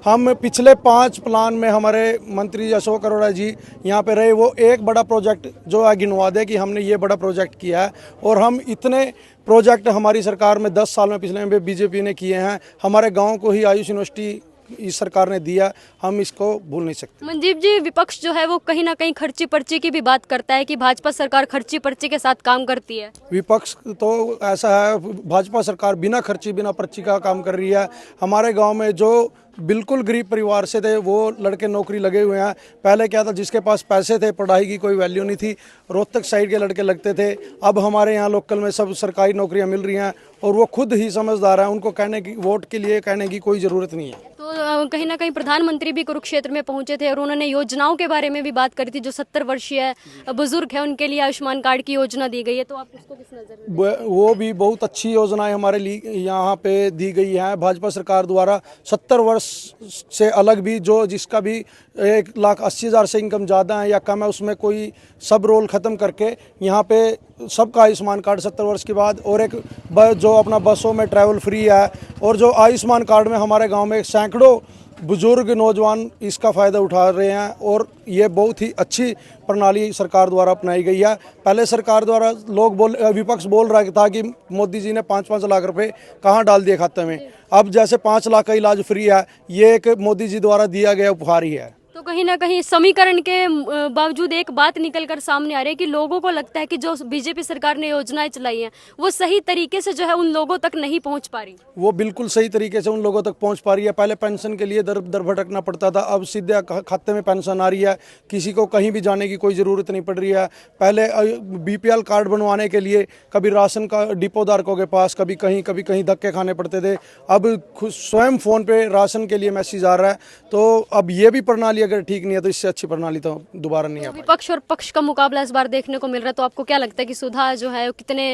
हम पिछले 5 प्लान में हमारे मंत्री अशोक अरोड़ा जी यहाँ पे रहे, वो एक बड़ा प्रोजेक्ट जो है गिनवा दे कि हमने ये बड़ा प्रोजेक्ट किया है। और हम इतने प्रोजेक्ट हमारी सरकार में 10 साल में पिछले में बीजेपी ने किए हैं। हमारे गांव को ही आयुष यूनिवर्सिटी इस सरकार ने दिया, हम इसको भूल नहीं सकते। मनजीव जी, विपक्ष जो है वो कहीं ना कहीं खर्ची पर्ची की भी बात करता है कि भाजपा सरकार खर्ची पर्ची के साथ काम करती है। विपक्ष तो ऐसा है, भाजपा सरकार बिना खर्ची बिना पर्ची का काम कर रही है। हमारे गांव में जो बिल्कुल गरीब परिवार से थे वो लड़के नौकरी लगे हुए हैं। पहले क्या था, जिसके पास पैसे थे पढ़ाई की कोई वैल्यू नहीं थी, रोहतक साइड के लड़के लगते थे। अब हमारे यहाँ लोकल में सब सरकारी नौकरियाँ मिल रही हैं और वो खुद ही समझदार हैं, उनको कहने की वोट के लिए कहने की कोई ज़रूरत नहीं है। तो कहीं ना कहीं प्रधानमंत्री भी कुरुक्षेत्र में पहुंचे थे और उन्होंने योजनाओं के बारे में भी बात करी थी। जो 70 वर्षीय बुजुर्ग है उनके लिए आयुष्मान कार्ड की योजना दी गई है, तो आप उसको किस नज़र में? वो भी बहुत अच्छी योजनाएं हमारे लिए यहाँ पे दी गई हैं भाजपा सरकार द्वारा। 70 वर्ष से अलग भी जो जिसका भी 1,80,000 से इनकम ज़्यादा है या कम है, उसमें कोई सब रोल ख़त्म करके यहाँ पे सबका आयुष्मान कार्ड 70 वर्ष के बाद। और एक जो अपना बसों में ट्रैवल फ्री है। और जो आयुष्मान कार्ड में हमारे गांव में सैकड़ों बुजुर्ग नौजवान इसका फ़ायदा उठा रहे हैं और ये बहुत ही अच्छी प्रणाली सरकार द्वारा अपनाई गई है। पहले सरकार द्वारा विपक्ष बोल रहा था कि मोदी जी ने 5-5 लाख रुपए कहाँ डाल दिए खाते में। अब जैसे 5 लाख का इलाज फ्री है, ये एक मोदी जी द्वारा दिया गया उपहार ही है। तो कहीं ना कहीं समीकरण के बावजूद एक बात निकलकर सामने आ रही है कि लोगों को लगता है कि जो बीजेपी सरकार ने योजनाएं चलाई हैं वो सही तरीके से जो है उन लोगों तक नहीं पहुंच पा रही। वो बिल्कुल सही तरीके से उन लोगों तक पहुंच पा रही है। पहले पेंशन के लिए दर दर भटकना पड़ता था, अब सीधे खाते में पेंशन आ रही है, किसी को कहीं भी जाने की कोई ज़रूरत नहीं पड़ रही है। पहले BPL कार्ड बनवाने के लिए कभी राशन का डिपोधारकों के पास कभी कहीं धक्के खाने पड़ते थे। अब स्वयं फ़ोन पे राशन के लिए मैसेज आ रहा है। तो अब ये भी प्रणाली अगर ठीक नहीं है तो इससे अच्छी प्रणाली तो दोबारा नहीं है। विपक्ष और पक्ष का मुकाबला इस बार देखने को मिल रहा है, तो आपको क्या लगता है कि सुधा जो है कितने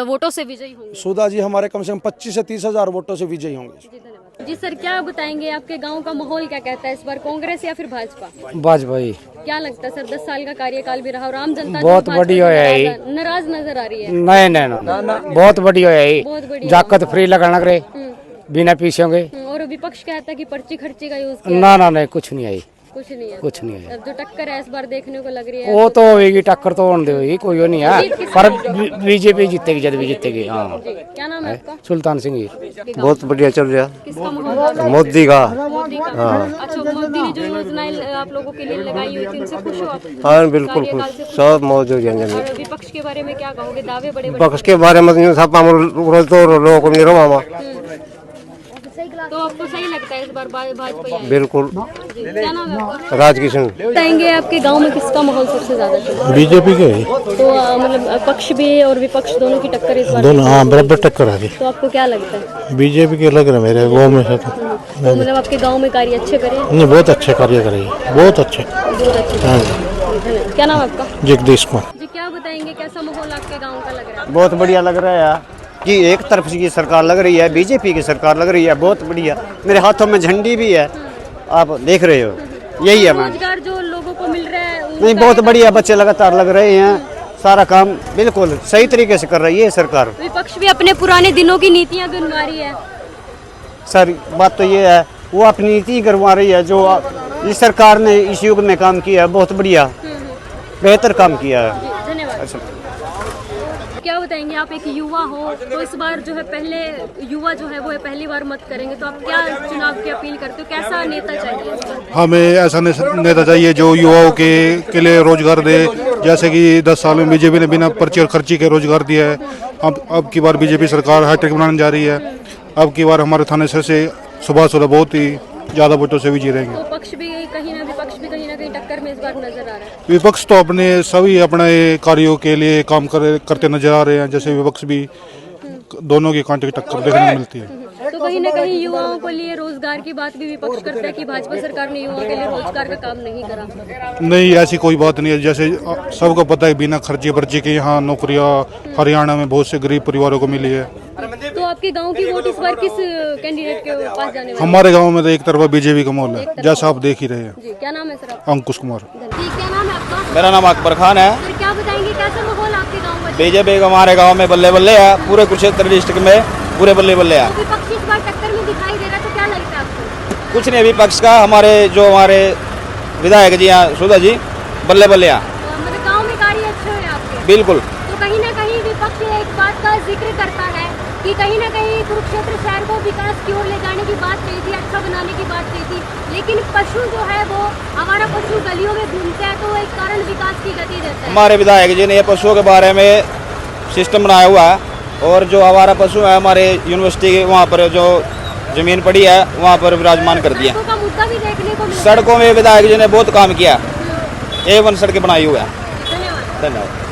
वोटों से विजयी होंगे? सुधा जी हमारे कम से कम 25 से 30 हज़ार वोटों से विजयी होंगे। जी सर, क्या बताएंगे, आपके गांव का माहौल क्या कहता है इस बार, कांग्रेस या फिर भाजपा? भाजपा ही। क्या लगता है सर, 10 साल का कार्यकाल भी रहा और आम जनता बहुत बढ़िया है, नाराज नजर आ रही है? नहीं बहुत बढ़िया है, जाकत फ्री लगाना करे बिना पीछे होंगे। और विपक्ष कहता है कि पर्ची खर्ची का यूज ना कुछ नहीं आई, कुछ नहीं है। कुछ नहीं है। अब जो टक्कर है इस बार देखने को लग रही है वो तो होगी, टक्कर तो होने देगी, कोई नहीं है, पर बीजेपी जीतेगी, जब भी जीतेगी। हाँ। क्या नाम है आपका? सुल्तान सिंह जी। बहुत बढ़िया चल रहा। किसका माहौल? मोदी का। अच्छा, मोदी ने जो योजनाएं आप लोगों के लिए लगाई हुई थी उनसे खुश हो आप? हाँ बिल्कुल खुश, सब मौजूद हैं। और विपक्ष के बारे में क्या कहोगे? दावे बड़े विपक्ष के बारे में लोगों को नहीं रहा। तो आपको सही लगता है इस बार भाजपा? बिल्कुल। क्या नाम है आपका? राजकिशन। बताएंगे आपके गांव में किसका माहौल सबसे ज्यादा चल रहा है? बीजेपी के। तो मतलब पक्ष भी और विपक्ष दोनों की टक्कर इस बार? दोनों, हाँ, बराबर टक्कर आ रही। तो आपको क्या लगता है? बीजेपी के लग रहा है मेरे गाँव में से। तो मतलब आपके गांव में कार्य अच्छे करे? नहीं, बहुत अच्छे कार्य करेगी, बहुत अच्छे। क्या नाम है आपका? जगदीश कुमार जी, क्या बताएंगे, कैसा माहौल आपके गाँव का लग रहा है? बहुत बढ़िया लग रहा है यार कि एक तरफ की सरकार लग रही है, बीजेपी की सरकार लग रही है, बहुत बढ़िया। मेरे हाथों में झंडी भी है, आप देख रहे हो, यही है मैम। रोजगार जो लोगों को मिल रहा है नहीं, बहुत बढ़िया, बच्चे लगातार लग रहे हैं, सारा काम बिल्कुल सही तरीके से कर रही है सरकार। विपक्ष भी अपने पुराने दिनों की नीतियां गिनवा रही है। सर बात तो ये है, वो अपनी नीति करवा रही है, जो इस सरकार ने इस युग में काम किया है, बहुत बढ़िया बेहतर काम किया है। धन्यवाद। अच्छा, क्या बताएंगे, आप एक युवा हो तो इस बार जो है पहले युवा जो है वो पहली बार मत करेंगे, तो आप क्या चुनाव की अपील करते हो, कैसा नेता चाहिए इस बार? हमें ऐसा नेता चाहिए जो युवाओं के लिए रोजगार दे। जैसे कि 10 साल में बीजेपी ने बिना पर्ची और खर्ची के रोजगार दिया है। अब की बार बीजेपी सरकार हाईटेक बनाने जा रही है। अब की बार हमारे थाने से सुबह बहुत ही ज़्यादा वोटों से विजयी रहेंगे। तो पक्ष भी विपक्ष भी कहीं ना कहीं टक्कर में इस बार नजर आ रहा है। विपक्ष तो सभी अपने कार्यों के लिए काम करते नजर आ रहे हैं। जैसे विपक्ष भी दोनों की कांटे की टक्कर देखने को मिलती है। तो कहीं ना कहीं युवाओं के लिए रोजगार की बात भी विपक्ष करता है कि भाजपा सरकार ने युवाओं के लिए रोजगार का काम नहीं करा। नहीं, ऐसी कोई बात नहीं है। जैसे सबको पता है, बिना खर्चे पर्ची के यहाँ नौकरियाँ हरियाणा में बहुत से गरीब परिवारों को मिली है। तो आपके गांव की वोट इस बार किस कैंडिडेट के पास जाने वाली है? हमारे गांव में तो एक तरफा बीजेपी का माहौल है, जैसा आप देख ही रहे हैं। जी, क्या नाम है सर आपका? अंकुश कुमार। जी, क्या नाम है आपका? मेरा नाम अकबर खान है। सर, क्या बताएंगे, कैसा माहौल आपके गांव में? बीजेपी का हमारे गांव में बल्ले बल्ले है, पूरे कुरुक्षेत्र डिस्ट्रिक्ट में पूरे बल्ले बल्ले है। विपक्ष इस बार टक्कर में दिखाई दे रहा है, तो क्या लगता है आपको? कुछ नहीं विपक्ष का, हमारे जो हमारे विधायक जी हैं सुधा जी, बल्ले बल्ले हैं मतलब गांव में कार्य अच्छे हैं आपके। बिल्कुल। तो कहीं ना कहीं विपक्ष एक बात का जिक्र करता है कि कहीं ना कहीं कुरुक्षेत्र शहर को विकास की ओर ले जाने की बात कही थी, अच्छा बनाने की बात कही थी, लेकिन पशु जो है वो हमारा पशु गलियों में घूमते हैं तो एक कारण विकास की गति देता है। हमारे विधायक जी ने ये पशुओं के बारे में सिस्टम बनाया हुआ है, और जो हमारा पशु है हमारे यूनिवर्सिटी के वहाँ पर जो जमीन पड़ी है वहाँ पर विराजमान कर दिया। सड़कों का मुद्दा भी देखने को मिला। सड़कों में विधायक जी ने बहुत काम किया, A1 सड़कें बनाई हुई है। धन्यवाद। धन्यवाद।